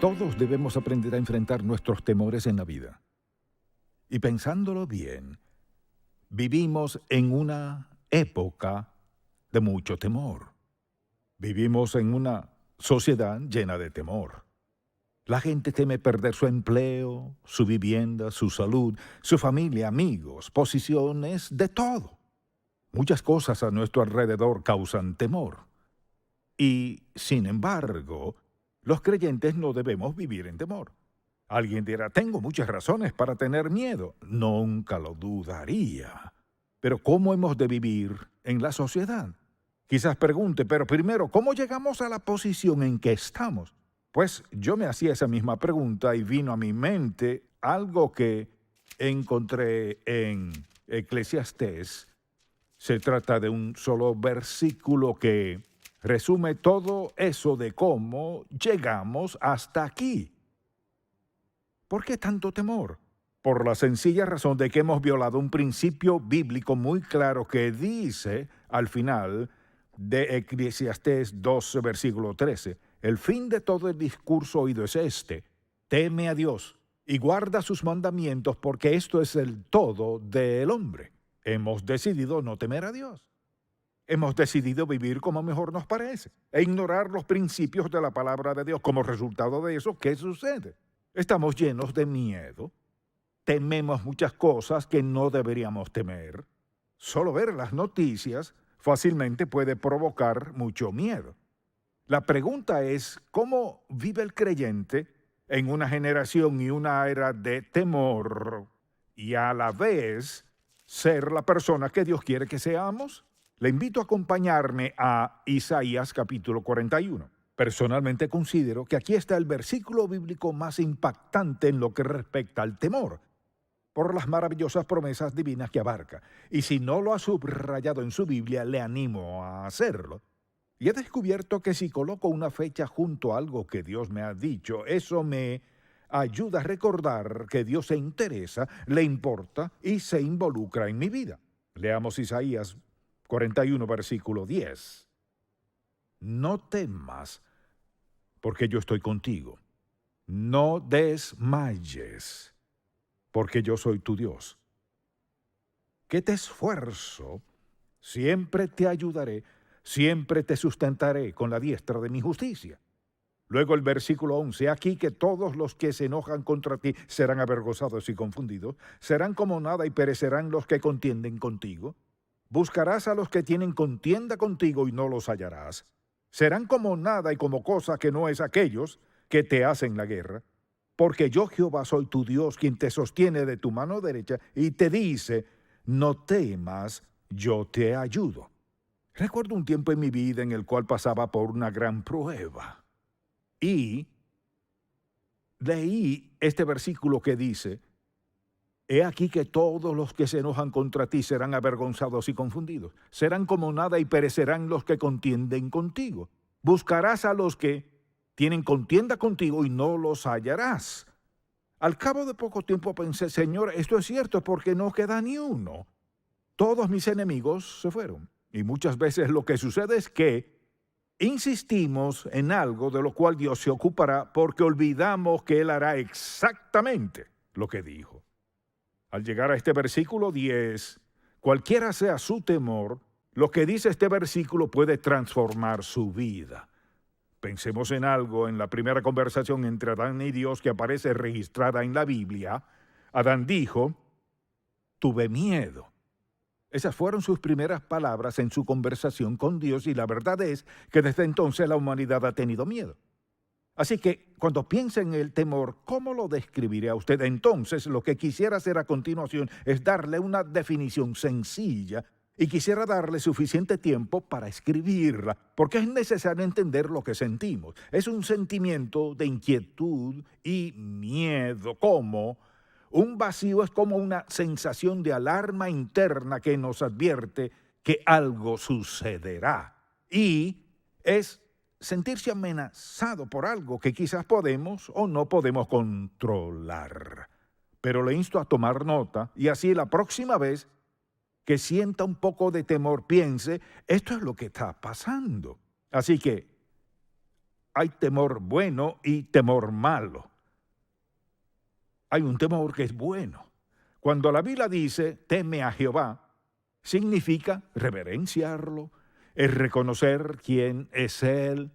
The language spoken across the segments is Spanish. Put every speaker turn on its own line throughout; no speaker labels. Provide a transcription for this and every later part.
Todos debemos aprender a enfrentar nuestros temores en la vida. Y pensándolo bien, vivimos en una época de mucho temor. Vivimos en una sociedad llena de temor. La gente teme perder su empleo, su vivienda, su salud, su familia, amigos, posiciones, de todo. Muchas cosas a nuestro alrededor causan temor. Y, sin embargo, los creyentes no debemos vivir en temor. Alguien dirá, tengo muchas razones para tener miedo. Nunca lo dudaría. Pero ¿cómo hemos de vivir en la sociedad? Quizás pregunte, pero primero, ¿cómo llegamos a la posición en que estamos? Pues yo me hacía esa misma pregunta y vino a mi mente algo que encontré en Eclesiastés. Se trata de un solo versículo que resume todo eso de cómo llegamos hasta aquí. ¿Por qué tanto temor? Por la sencilla razón de que hemos violado un principio bíblico muy claro que dice al final de Eclesiastés 12, versículo 13, el fin de todo el discurso oído es este: teme a Dios y guarda sus mandamientos, porque esto es el todo del hombre. Hemos decidido no temer a Dios. Hemos decidido vivir como mejor nos parece e ignorar los principios de la palabra de Dios. Como resultado de eso, ¿qué sucede? Estamos llenos de miedo. Tememos muchas cosas que no deberíamos temer. Solo ver las noticias fácilmente puede provocar mucho miedo. La pregunta es, ¿cómo vive el creyente en una generación y una era de temor y a la vez ser la persona que Dios quiere que seamos? Le invito a acompañarme a Isaías capítulo 41. Personalmente considero que aquí está el versículo bíblico más impactante en lo que respecta al temor, por las maravillosas promesas divinas que abarca. Y si no lo ha subrayado en su Biblia, le animo a hacerlo. Y he descubierto que si coloco una fecha junto a algo que Dios me ha dicho, eso me ayuda a recordar que Dios se interesa, le importa y se involucra en mi vida. Leamos Isaías 41, versículo 10. No temas, porque yo estoy contigo. No desmayes, porque yo soy tu Dios. Que te esfuerzo, siempre te ayudaré, siempre te sustentaré con la diestra de mi justicia. Luego el versículo 11, aquí que todos los que se enojan contra ti serán avergonzados y confundidos, serán como nada y perecerán los que contienden contigo. Buscarás a los que tienen contienda contigo y no los hallarás. Serán como nada y como cosa que no es aquellos que te hacen la guerra. Porque yo, Jehová, soy tu Dios, quien te sostiene de tu mano derecha y te dice, no temas, yo te ayudo. Recuerdo un tiempo en mi vida en el cual pasaba por una gran prueba. Y leí este versículo que dice, he aquí que todos los que se enojan contra ti serán avergonzados y confundidos. Serán como nada y perecerán los que contienden contigo. Buscarás a los que tienen contienda contigo y no los hallarás. Al cabo de poco tiempo pensé, Señor, esto es cierto porque no queda ni uno. Todos mis enemigos se fueron. Y muchas veces lo que sucede es que insistimos en algo de lo cual Dios se ocupará porque olvidamos que Él hará exactamente lo que dijo. Al llegar a este versículo 10, cualquiera sea su temor, lo que dice este versículo puede transformar su vida. Pensemos en algo en la primera conversación entre Adán y Dios que aparece registrada en la Biblia. Adán dijo, tuve miedo. Esas fueron sus primeras palabras en su conversación con Dios y la verdad es que desde entonces la humanidad ha tenido miedo. Así que cuando piensa en el temor, ¿cómo lo describiré a usted? Entonces lo que quisiera hacer a continuación es darle una definición sencilla y quisiera darle suficiente tiempo para escribirla, porque es necesario entender lo que sentimos. Es un sentimiento de inquietud y miedo, como un vacío es como una sensación de alarma interna que nos advierte que algo sucederá. Y es sentirse amenazado por algo que quizás podemos o no podemos controlar. Pero le insto a tomar nota y así la próxima vez que sienta un poco de temor piense, esto es lo que está pasando. Así que hay temor bueno y temor malo. Hay un temor que es bueno. Cuando la Biblia dice, teme a Jehová, significa reverenciarlo, es reconocer quién es Él,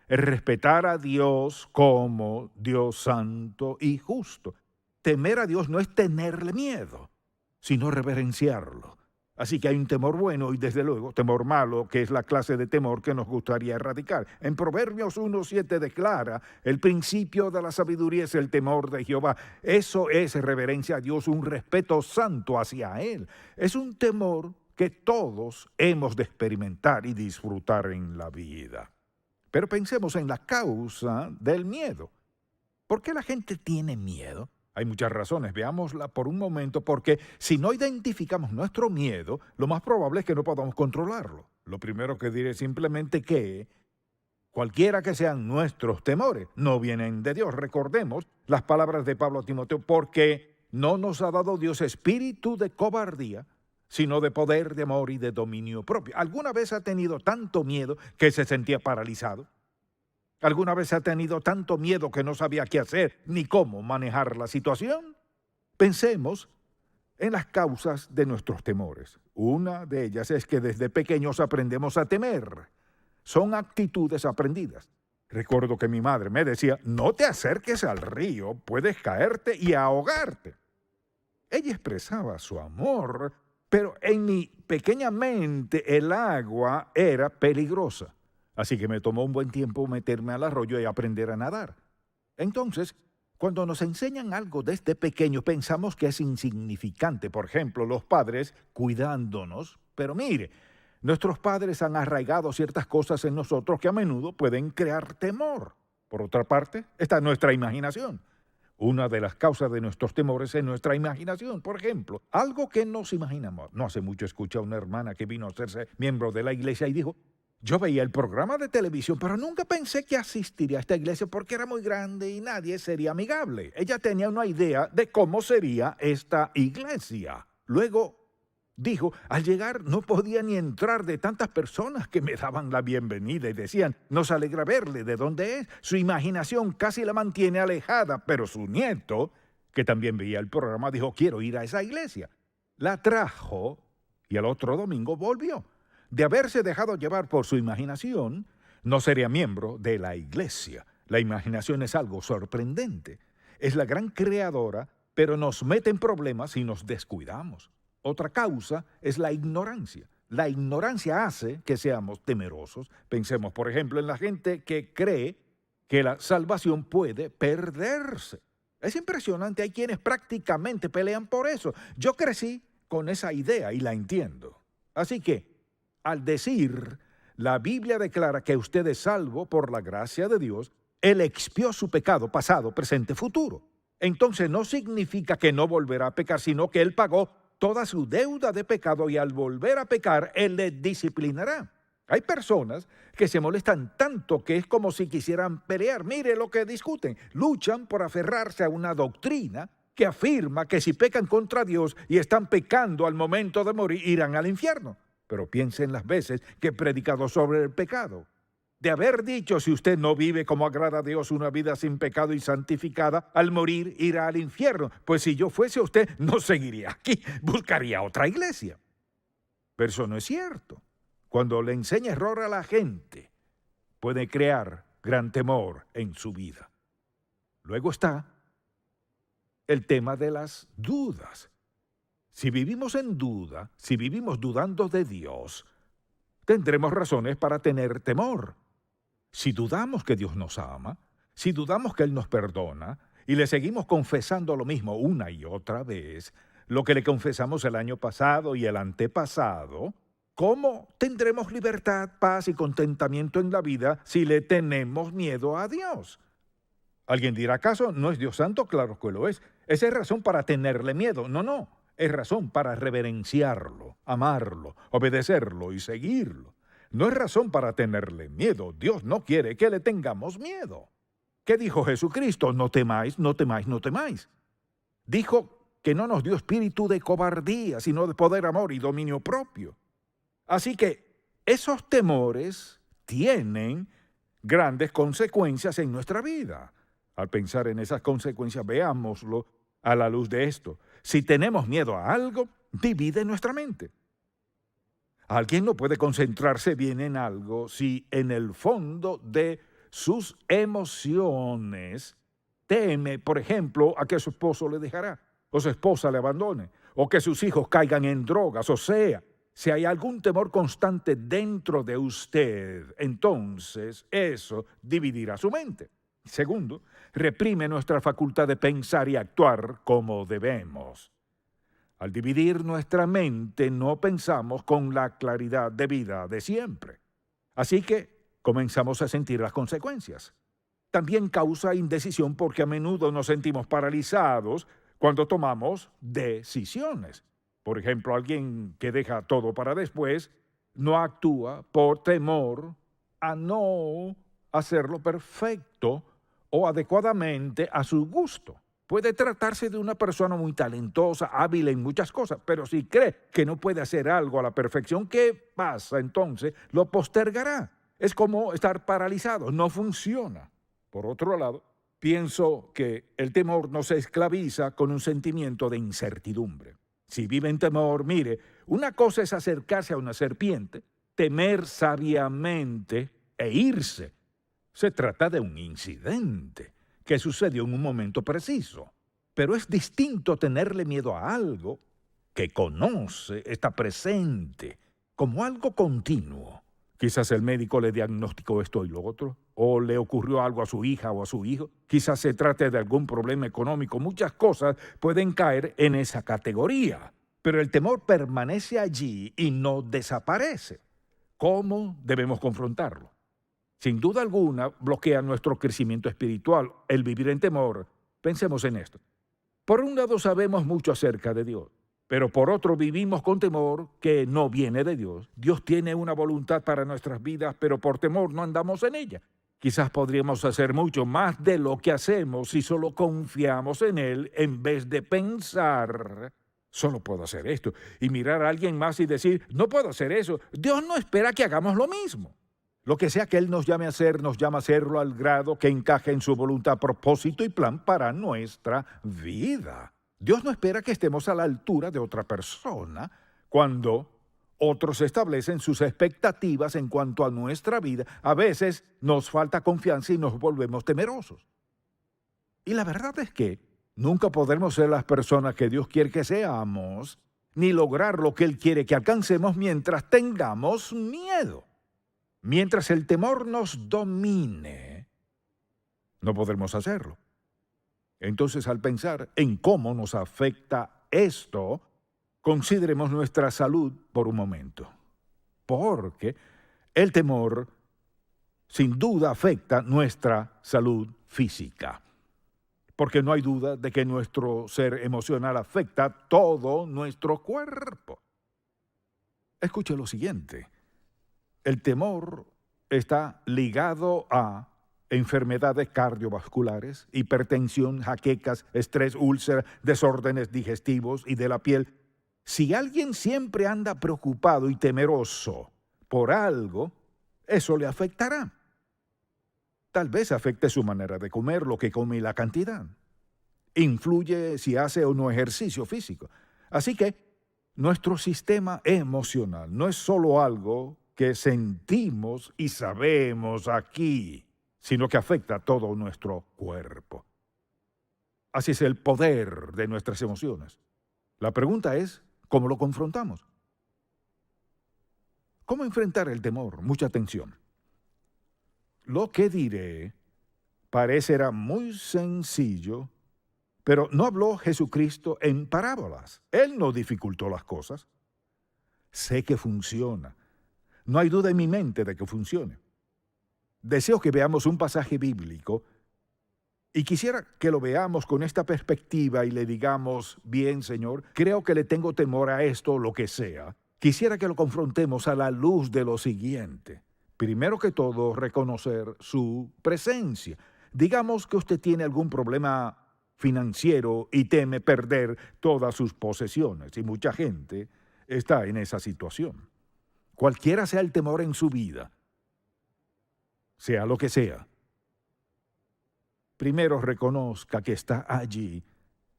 es respetar a Dios como Dios santo y justo. Temer a Dios no es tenerle miedo, sino reverenciarlo. Así que hay un temor bueno y desde luego temor malo, que es la clase de temor que nos gustaría erradicar. En Proverbios 1:7 declara, el principio de la sabiduría es el temor de Jehová. Eso es reverencia a Dios, un respeto santo hacia Él. Es un temor que todos hemos de experimentar y disfrutar en la vida. Pero pensemos en la causa del miedo. ¿Por qué la gente tiene miedo? Hay muchas razones, veámosla por un momento, porque si no identificamos nuestro miedo, lo más probable es que no podamos controlarlo. Lo primero que diré es simplemente que cualquiera que sean nuestros temores, no vienen de Dios. Recordemos las palabras de Pablo a Timoteo, porque no nos ha dado Dios espíritu de cobardía, sino de poder, de amor y de dominio propio. ¿Alguna vez ha tenido tanto miedo que se sentía paralizado? ¿Alguna vez ha tenido tanto miedo que no sabía qué hacer ni cómo manejar la situación? Pensemos en las causas de nuestros temores. Una de ellas es que desde pequeños aprendemos a temer. Son actitudes aprendidas. Recuerdo que mi madre me decía, no te acerques al río, puedes caerte y ahogarte. Ella expresaba su amor, pero en mi pequeña mente el agua era peligrosa. Así que me tomó un buen tiempo meterme al arroyo y aprender a nadar. Entonces, cuando nos enseñan algo desde pequeño, pensamos que es insignificante. Por ejemplo, los padres cuidándonos. Pero mire, nuestros padres han arraigado ciertas cosas en nosotros que a menudo pueden crear temor. Por otra parte, está nuestra imaginación. Una de las causas de nuestros temores es nuestra imaginación. Por ejemplo, algo que nos imaginamos. No hace mucho escuché a una hermana que vino a hacerse miembro de la iglesia y dijo, yo veía el programa de televisión, pero nunca pensé que asistiría a esta iglesia porque era muy grande y nadie sería amigable. Ella tenía una idea de cómo sería esta iglesia. Luego dijo, al llegar no podía ni entrar de tantas personas que me daban la bienvenida y decían, nos alegra verle, ¿de dónde es? Su imaginación casi la mantiene alejada, pero su nieto, que también veía el programa, dijo, quiero ir a esa iglesia. La trajo y el otro domingo volvió. De haberse dejado llevar por su imaginación, no sería miembro de la iglesia. La imaginación es algo sorprendente. Es la gran creadora, pero nos mete en problemas si nos descuidamos. Otra causa es la ignorancia. La ignorancia hace que seamos temerosos. Pensemos, por ejemplo, en la gente que cree que la salvación puede perderse. Es impresionante, hay quienes prácticamente pelean por eso. Yo crecí con esa idea y la entiendo. Así que, al decir, la Biblia declara que usted es salvo por la gracia de Dios, Él expió su pecado pasado, presente, futuro. Entonces no significa que no volverá a pecar, sino que Él pagó toda su deuda de pecado y al volver a pecar, Él le disciplinará. Hay personas que se molestan tanto que es como si quisieran pelear. Mire lo que discuten. Luchan por aferrarse a una doctrina que afirma que si pecan contra Dios y están pecando al momento de morir, irán al infierno. Pero piensen las veces que he predicado sobre el pecado. De haber dicho, si usted no vive como agrada a Dios una vida sin pecado y santificada, al morir irá al infierno. Pues si yo fuese usted, no seguiría aquí, buscaría otra iglesia. Pero eso no es cierto. Cuando le enseña error a la gente, puede crear gran temor en su vida. Luego está el tema de las dudas. Si vivimos en duda, si vivimos dudando de Dios, tendremos razones para tener temor. Si dudamos que Dios nos ama, si dudamos que Él nos perdona, y le seguimos confesando lo mismo una y otra vez, lo que le confesamos el año pasado y el antepasado, ¿cómo tendremos libertad, paz y contentamiento en la vida si le tenemos miedo a Dios? Alguien dirá, ¿acaso no es Dios santo? Claro que lo es. Esa es razón para tenerle miedo. No. Es razón para reverenciarlo, amarlo, obedecerlo y seguirlo. No es razón para tenerle miedo. Dios no quiere que le tengamos miedo. ¿Qué dijo Jesucristo? No temáis, no temáis, no temáis. Dijo que no nos dio espíritu de cobardía, sino de poder, amor y dominio propio. Así que esos temores tienen grandes consecuencias en nuestra vida. Al pensar en esas consecuencias, veámoslo a la luz de esto. Si tenemos miedo a algo, divide nuestra mente. Alguien no puede concentrarse bien en algo si en el fondo de sus emociones teme, por ejemplo, a que su esposo le dejará, o su esposa le abandone, o que sus hijos caigan en drogas. O sea, si hay algún temor constante dentro de usted, entonces eso dividirá su mente. Segundo, reprime nuestra facultad de pensar y actuar como debemos. Al dividir nuestra mente, no pensamos con la claridad debida de siempre. Así que comenzamos a sentir las consecuencias. También causa indecisión porque a menudo nos sentimos paralizados cuando tomamos decisiones. Por ejemplo, alguien que deja todo para después no actúa por temor a no hacerlo perfecto o adecuadamente a su gusto. Puede tratarse de una persona muy talentosa, hábil en muchas cosas, pero si cree que no puede hacer algo a la perfección, ¿qué pasa entonces? Lo postergará. Es como estar paralizado, no funciona. Por otro lado, pienso que el temor nos esclaviza con un sentimiento de incertidumbre. Si vive en temor, mire, una cosa es acercarse a una serpiente, temer sabiamente e irse. Se trata de un incidente que sucedió en un momento preciso. Pero es distinto tenerle miedo a algo que conoce, está presente, como algo continuo. Quizás el médico le diagnosticó esto y lo otro, o le ocurrió algo a su hija o a su hijo. Quizás se trate de algún problema económico. Muchas cosas pueden caer en esa categoría. Pero el temor permanece allí y no desaparece. ¿Cómo debemos confrontarlo? Sin duda alguna, bloquea nuestro crecimiento espiritual el vivir en temor. Pensemos en esto. Por un lado, sabemos mucho acerca de Dios, pero por otro, vivimos con temor que no viene de Dios. Dios tiene una voluntad para nuestras vidas, pero por temor no andamos en ella. Quizás podríamos hacer mucho más de lo que hacemos si solo confiamos en Él en vez de pensar, solo puedo hacer esto, y mirar a alguien más y decir, no puedo hacer eso. Dios no espera que hagamos lo mismo. Lo que sea que Él nos llame a hacer, nos llama a hacerlo al grado que encaje en su voluntad, propósito y plan para nuestra vida. Dios no espera que estemos a la altura de otra persona cuando otros establecen sus expectativas en cuanto a nuestra vida. A veces nos falta confianza y nos volvemos temerosos. Y la verdad es que nunca podremos ser las personas que Dios quiere que seamos, ni lograr lo que Él quiere que alcancemos mientras tengamos miedo. Mientras el temor nos domine, no podremos hacerlo. Entonces, al pensar en cómo nos afecta esto, consideremos nuestra salud por un momento. Porque el temor, sin duda, afecta nuestra salud física. Porque no hay duda de que nuestro ser emocional afecta todo nuestro cuerpo. Escuche lo siguiente. El temor está ligado a enfermedades cardiovasculares, hipertensión, jaquecas, estrés, úlceras, desórdenes digestivos y de la piel. Si alguien siempre anda preocupado y temeroso por algo, eso le afectará. Tal vez afecte su manera de comer, lo que come y la cantidad. Influye si hace o no ejercicio físico. Así que nuestro sistema emocional no es solo algo que sentimos y sabemos aquí, sino que afecta a todo nuestro cuerpo. Así es el poder de nuestras emociones. La pregunta es, ¿cómo lo confrontamos? ¿Cómo enfrentar el temor? Mucha atención. Lo que diré parecerá muy sencillo, pero no habló Jesucristo en parábolas. Él no dificultó las cosas. Sé que funciona. No hay duda en mi mente de que funcione. Deseo que veamos un pasaje bíblico y quisiera que lo veamos con esta perspectiva y le digamos, bien, Señor, creo que le tengo temor a esto, lo que sea. Quisiera que lo confrontemos a la luz de lo siguiente. Primero que todo, reconocer su presencia. Digamos que usted tiene algún problema financiero y teme perder todas sus posesiones, y mucha gente está en esa situación. Cualquiera sea el temor en su vida, sea lo que sea. Primero reconozca que está allí.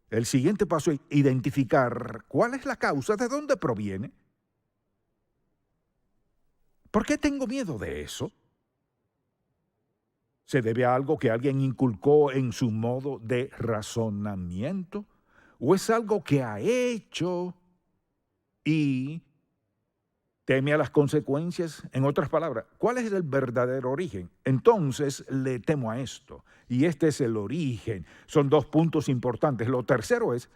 El siguiente paso es identificar cuál es la causa, de dónde proviene. ¿Por qué tengo miedo de eso? ¿Se debe a algo que alguien inculcó en su modo de razonamiento? ¿O es algo que ha hecho y teme a las consecuencias? En otras palabras, ¿cuál es el verdadero origen? Entonces le temo a esto. Y este es el origen. Son dos puntos importantes. Lo tercero es,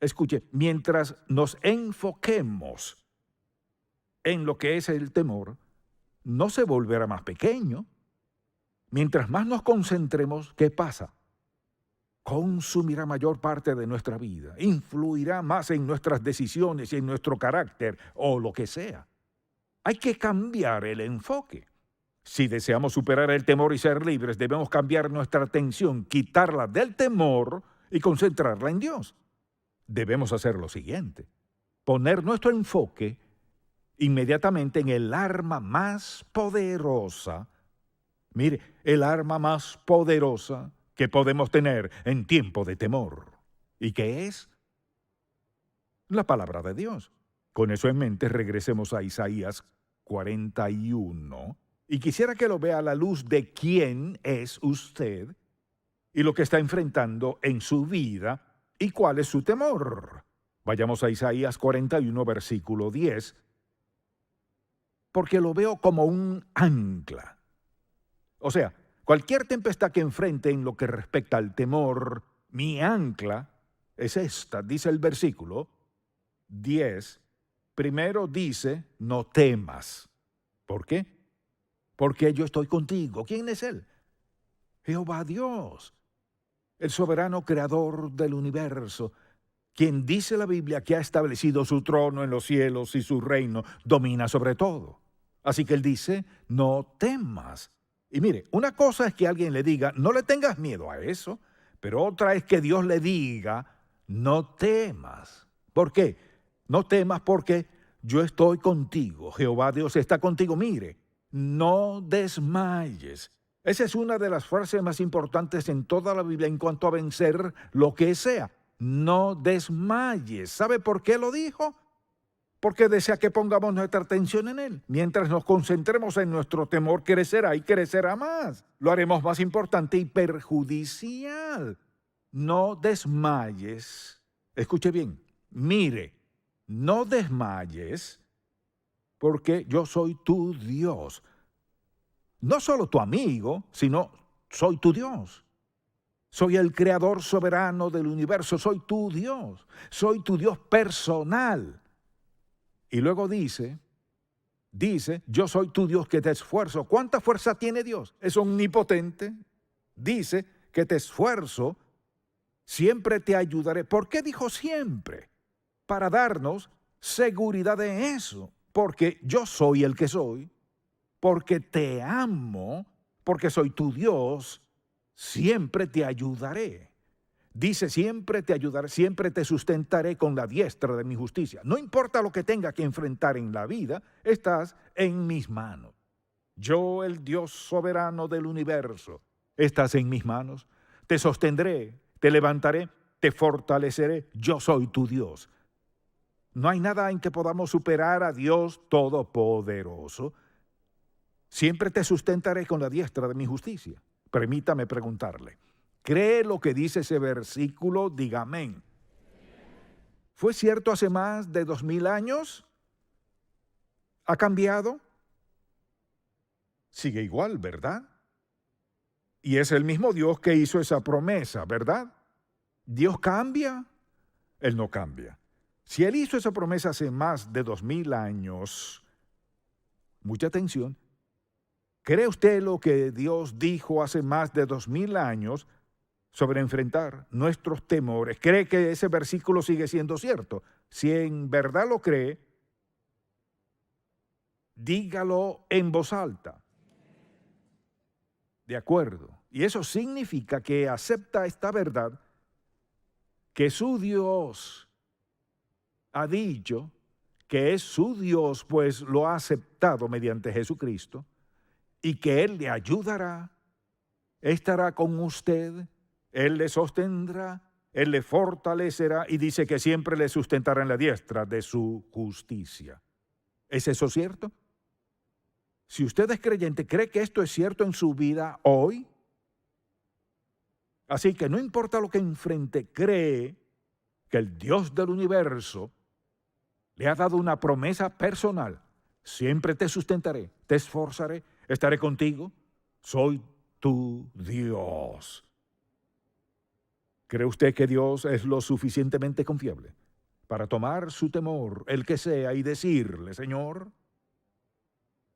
escuche, mientras nos enfoquemos en lo que es el temor, no se volverá más pequeño. Mientras más nos concentremos, ¿qué pasa? Consumirá mayor parte de nuestra vida, influirá más en nuestras decisiones y en nuestro carácter o lo que sea. Hay que cambiar el enfoque. Si deseamos superar el temor y ser libres, debemos cambiar nuestra atención, quitarla del temor y concentrarla en Dios. Debemos hacer lo siguiente: poner nuestro enfoque inmediatamente en el arma más poderosa. Mire, el arma más poderosa que podemos tener en tiempo de temor. ¿Y qué es? La palabra de Dios. Con eso en mente, regresemos a Isaías 41. Y quisiera que lo vea a la luz de quién es usted y lo que está enfrentando en su vida y cuál es su temor. Vayamos a Isaías 41, versículo 10, porque lo veo como un ancla. O sea, cualquier tempestad que enfrente en lo que respecta al temor, mi ancla es esta, dice el versículo 10. Primero dice, no temas. ¿Por qué? Porque yo estoy contigo. ¿Quién es Él? Jehová Dios, el soberano creador del universo, quien dice la Biblia que ha establecido su trono en los cielos y su reino domina sobre todo. Así que Él dice, no temas. Y mire, una cosa es que alguien le diga, no le tengas miedo a eso, pero otra es que Dios le diga, no temas. ¿Por qué? No temas porque yo estoy contigo. Jehová Dios está contigo. Mire, no desmayes. Esa es una de las frases más importantes en toda la Biblia en cuanto a vencer lo que sea. No desmayes. ¿Sabe por qué lo dijo? Porque desea que pongamos nuestra atención en Él. Mientras nos concentremos en nuestro temor, crecerá y crecerá más. Lo haremos más importante y perjudicial. No desmayes. Escuche bien. Mire, no desmayes porque yo soy tu Dios. No solo tu amigo, sino soy tu Dios. Soy el creador soberano del universo. Soy tu Dios. Soy tu Dios personal. Y luego dice, yo soy tu Dios que te esfuerzo. ¿Cuánta fuerza tiene Dios? Es omnipotente. Dice que te esfuerzo, siempre te ayudaré. ¿Por qué dijo siempre? Para darnos seguridad de eso. Porque yo soy el que soy, porque te amo, porque soy tu Dios, siempre te ayudaré. Dice, siempre te ayudaré, siempre te sustentaré con la diestra de mi justicia. No importa lo que tenga que enfrentar en la vida, estás en mis manos. Yo, el Dios soberano del universo, estás en mis manos. Te sostendré, te levantaré, te fortaleceré. Yo soy tu Dios. No hay nada en que podamos superar a Dios Todopoderoso. Siempre te sustentaré con la diestra de mi justicia. Permítame preguntarle, ¿cree lo que dice ese versículo? Diga amén. ¿Fue cierto hace más de 2000 años? ¿Ha cambiado? Sigue igual, ¿verdad? Y es el mismo Dios que hizo esa promesa, ¿verdad? ¿Dios cambia? Él no cambia. Si Él hizo esa promesa hace más de 2000 años, mucha atención, ¿cree usted lo que Dios dijo hace más de 2000 años sobre enfrentar nuestros temores? ¿Cree que ese versículo sigue siendo cierto? Si en verdad lo cree, dígalo en voz alta. De acuerdo. Y eso significa que acepta esta verdad, que su Dios ha dicho que es su Dios, pues lo ha aceptado mediante Jesucristo. y que Él le ayudará, estará con usted, Él le sostendrá, Él le fortalecerá y dice que siempre le sustentará en la diestra de su justicia. ¿Es eso cierto? Si usted es creyente, ¿cree que esto es cierto en su vida hoy? Así que no importa lo que enfrente, cree que el Dios del universo le ha dado una promesa personal. Siempre te sustentaré, te esforzaré, estaré contigo. Soy tu Dios. ¿Cree usted que Dios es lo suficientemente confiable para tomar su temor, el que sea, y decirle, Señor,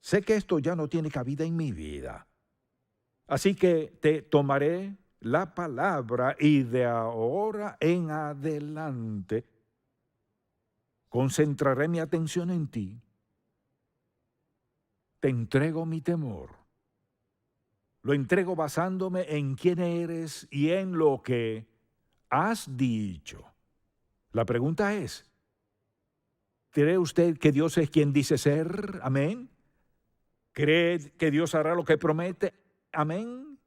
sé que esto ya no tiene cabida en mi vida, así que te tomaré la palabra y de ahora en adelante concentraré mi atención en ti, te entrego mi temor, lo entrego basándome en quién eres y en lo que has dicho. La pregunta es, ¿cree usted que Dios es quien dice ser? Amén. ¿Cree que Dios hará lo que promete? Amén.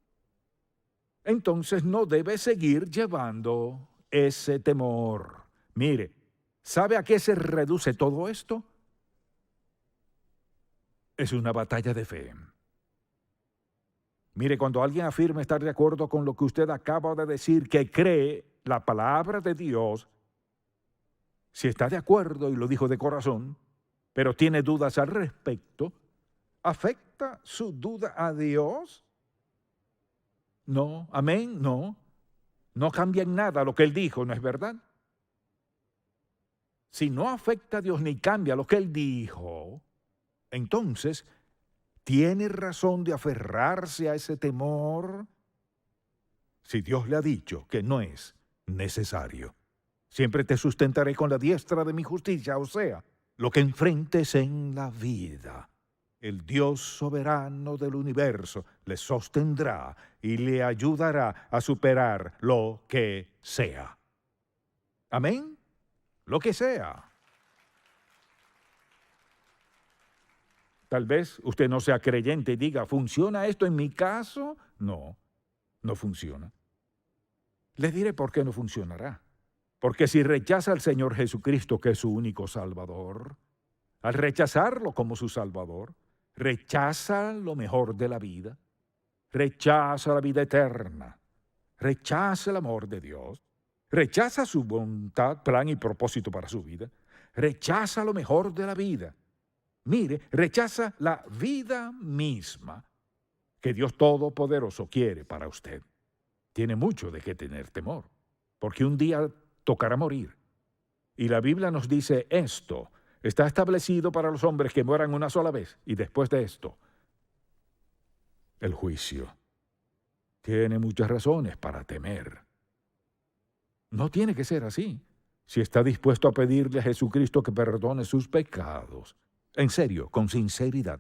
Entonces no debe seguir llevando ese temor. Mire, ¿sabe a qué se reduce todo esto? Es una batalla de fe. Mire, cuando alguien afirma estar de acuerdo con lo que usted acaba de decir, que cree la palabra de Dios, si está de acuerdo y lo dijo de corazón, pero tiene dudas al respecto, ¿afecta su duda a Dios? No, amén, no. No cambia en nada lo que Él dijo, ¿no es verdad? Si no afecta a Dios ni cambia lo que Él dijo, entonces tiene razón de aferrarse a ese temor si Dios le ha dicho que no es necesario. Siempre te sustentaré con la diestra de mi justicia, o sea, lo que enfrentes en la vida. El Dios soberano del universo le sostendrá y le ayudará a superar lo que sea. Amén. Lo que sea. Tal vez usted no sea creyente y diga, ¿funciona esto en mi caso? No, no funciona. Les diré por qué no funcionará. Porque si rechaza al Señor Jesucristo, que es su único Salvador, al rechazarlo como su Salvador, rechaza lo mejor de la vida, rechaza la vida eterna, rechaza el amor de Dios, rechaza su voluntad, plan y propósito para su vida, rechaza lo mejor de la vida. Mire, rechaza la vida misma que Dios Todopoderoso quiere para usted. Tiene mucho de qué tener temor, porque un día tocará morir. Y la Biblia nos dice esto: está establecido para los hombres que mueran una sola vez, y después de esto, el juicio. Tiene muchas razones para temer. No tiene que ser así. Si está dispuesto a pedirle a Jesucristo que perdone sus pecados, en serio, con sinceridad,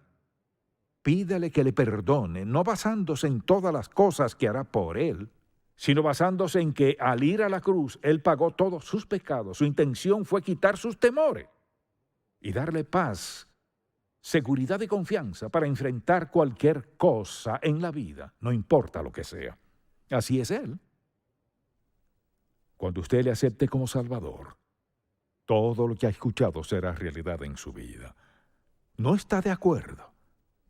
pídale que le perdone, no basándose en todas las cosas que hará por él, sino basándose en que al ir a la cruz, Él pagó todos sus pecados. Su intención fue quitar sus temores y darle paz, seguridad y confianza para enfrentar cualquier cosa en la vida, no importa lo que sea. Así es Él. Cuando usted le acepte como Salvador, todo lo que ha escuchado será realidad en su vida. ¿No está de acuerdo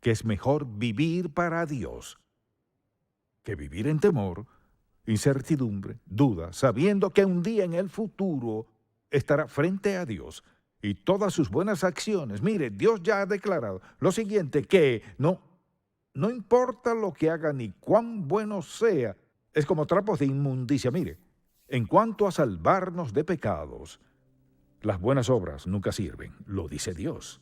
que es mejor vivir para Dios que vivir en temor, incertidumbre, duda, sabiendo que un día en el futuro estará frente a Dios y todas sus buenas acciones? Mire, Dios ya ha declarado lo siguiente, que no importa lo que haga ni cuán bueno sea, es como trapos de inmundicia. Mire, en cuanto a salvarnos de pecados, las buenas obras nunca sirven, lo dice Dios.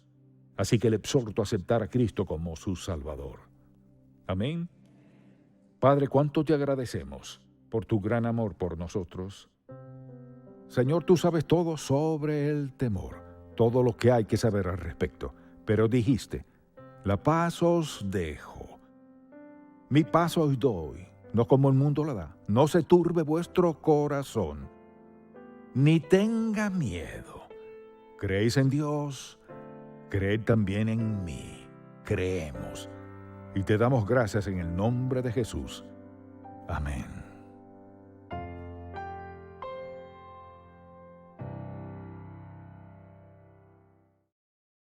Así que le exhorto a aceptar a Cristo como su Salvador. Amén. Padre, cuánto te agradecemos por tu gran amor por nosotros. Señor, tú sabes todo sobre el temor, todo lo que hay que saber al respecto. Pero dijiste, la paz os dejo, mi paz os doy, no como el mundo la da. No se turbe vuestro corazón, ni tenga miedo. ¿Creéis en Dios? Creed también en mí. Creemos. y te damos gracias en el nombre de Jesús. Amén.